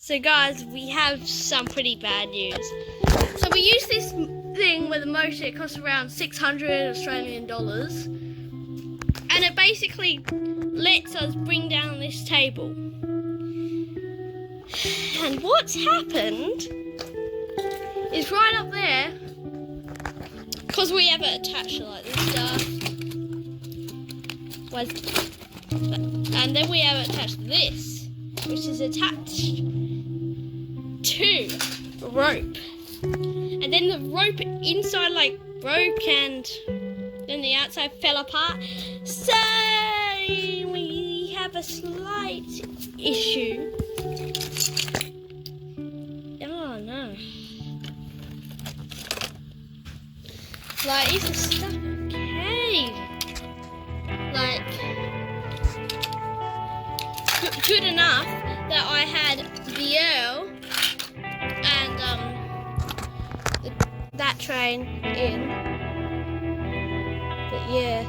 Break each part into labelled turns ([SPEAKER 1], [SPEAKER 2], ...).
[SPEAKER 1] So guys, we have some pretty bad news. So we use this thing with a motor, it costs around 600 Australian dollars. And it basically lets us bring down this table. And what's happened is right up there, because we have it attached to like this stuff. And then we have it attached to this, which is attached to the rope. And then the rope inside like broke and then the outside fell apart. So we have a slight issue. Oh no. Like, is the stuff okay? Like, good enough that I had the Earl and that train in. But yeah,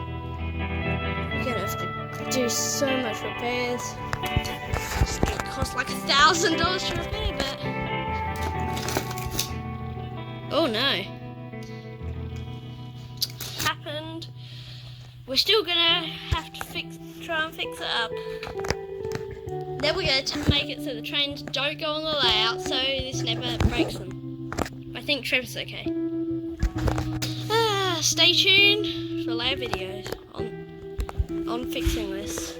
[SPEAKER 1] you're gonna have to do so much repairs. It's gonna cost like $1,000 to repair, but oh no. Happened. We're still gonna have to try and fix it up. Then we're going to make it so the trains don't go on the layout, so this never breaks them. I think Trevor's okay. Stay tuned for later videos on fixing this.